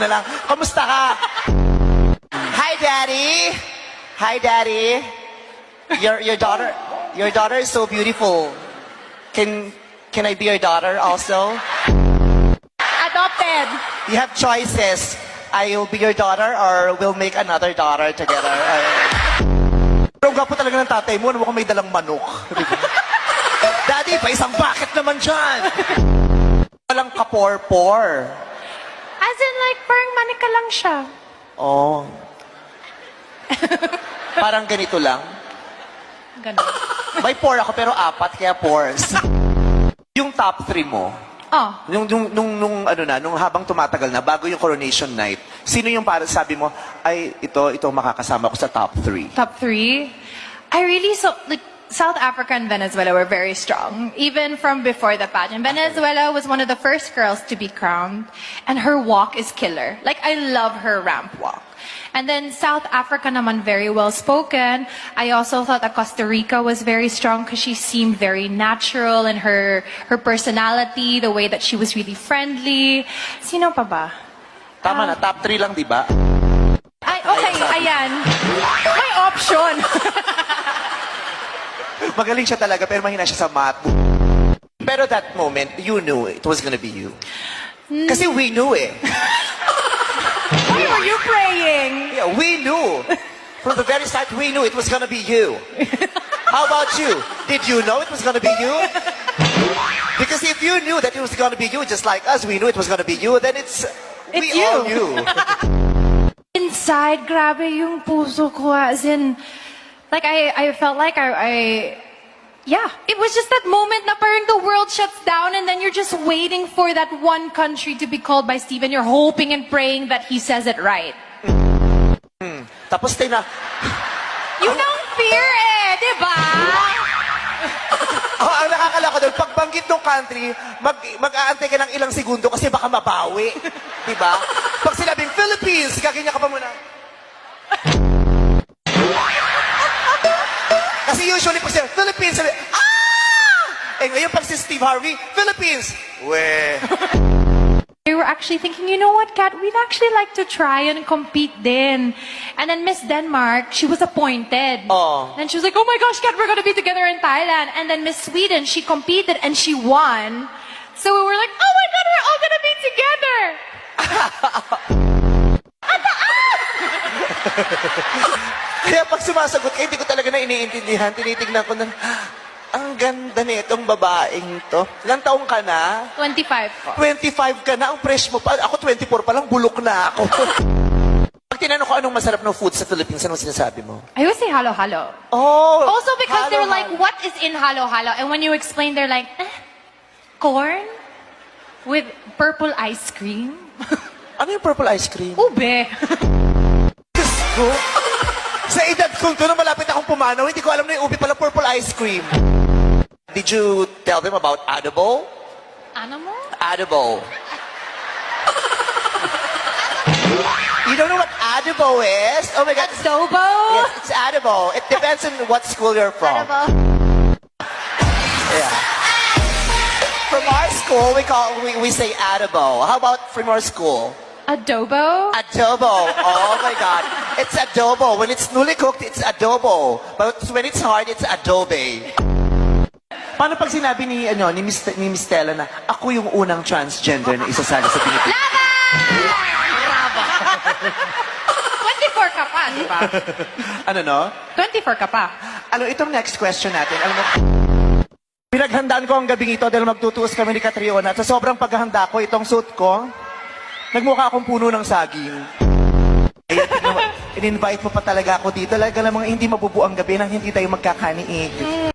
na lang. Kamusta ka? Hi, Daddy. Hi, Daddy. Your daughter is so beautiful. Can I be your daughter also? Adopted. You have choices. I will be your daughter or we'll make another daughter together. Pero gwapo talaga ng tatay mo, mukhang may dalang manok. Daddy, pa isang bucket naman dyan. Walang kapor-por. As in, like, parang manika lang siya. Oh. Parang ganito lang. Ganun. May pour ako pero 4, kaya pores. Yung top 3 mo, Oh. nung habang tumatagal na, bago yung coronation night, sino yung para sabi mo, ay, ito makakasama ko sa top 3? Top 3? South Africa and Venezuela were very strong. Even from before the pageant. Venezuela was one of the first girls to be crowned. And her walk is killer. Like, I love her ramp walk. And then South Africa naman very well spoken. I also thought that Costa Rica was very strong because she seemed very natural in her personality, the way that she was really friendly. Sino pa ba? Tama na, top 3 lang, di ba? Ay, okay, ayan. May option. Magaling siya talaga, pero mahina siya sa math. Pero that moment, you knew it was gonna be you. Kasi we knew eh. Why were you praying? Yeah, we knew. From the very start, we knew it was gonna be you. How about you? Did you know it was gonna be you? Because if you knew that it was gonna be you, just like us, we knew it was gonna be you, then we you. all knew. Inside, grabe yung puso ko. As in, like, I felt like yeah, it was just that moment na parang the world shuts down and then you're just waiting for that one country to be called by Stephen. You're hoping and praying that he says it right. Tapos tayo na, Yun ang fear eh, di ba? ang nakakalako doon, pagbanggit ng country, mag-aantay ka ng ilang segundo kasi baka mabawi. Diba? Pag sinabing Philippines, gaganyan ka pa muna. Kasi usually pag sinabi, Philippines, sabi, ah! Eh ngayon pag si Steve Harvey, Philippines, we. We were actually thinking, you know what, Kat, we'd actually like to try and compete then. And then Miss Denmark, she was appointed. Oh. And she was like, oh my gosh, Kat, we're gonna be together in Thailand. And then Miss Sweden, she competed and she won. So we were like, oh my God, we're all gonna be together. Kaya pag sumasagot ka, hindi ko talaga na iniintindihan. Tinitignan ko na, ang ganda nitong babaeng to. Ilang taong ka na? 25 po. 25 ka na, ang fresh mo pa. Ako 24 pa lang, bulok na ako. Pag tinanong ko anong masarap na food sa Philippines, anong sinasabi mo? I always say halo halo. Oh! Also because they're like, halo. what is in halo halo? And when you explain, they're like, corn with purple ice cream. Ano yung purple ice cream? Ube. Diyos ko. Sa edad kong to, na malapit akong pumanaw, hindi ko alam na yung ubi pala purple ice cream. Did you tell them about Adible? Ano mo? Adible. You don't know what Adible is? Oh my God. Adobo? Yes, it's Adible. It depends on what school you're from. Yeah. From our school, we say Adible. How about from our school? Adobo? Adobo. Oh my God. It's adobo. When it's newly cooked, it's adobo. But when it's hard, it's adobe. Paano pag sinabi ni Miss Stella na ako yung unang transgender na isasali sa Pilipinas? Laba! 24 ka pa, di ba? Ano no? 24 ka pa. Ano, itong next question natin. Alam mo, pinaghandaan ko ang gabing ito dahil magtutuos kami ni Catriona. Sa sobrang paghahanda ko, itong suit ko, nagmukha akong puno ng saging. In-invite mo pa talaga ako dito. Talaga namang hindi mabubuo ang gabi nang hindi tayo magkakaniig.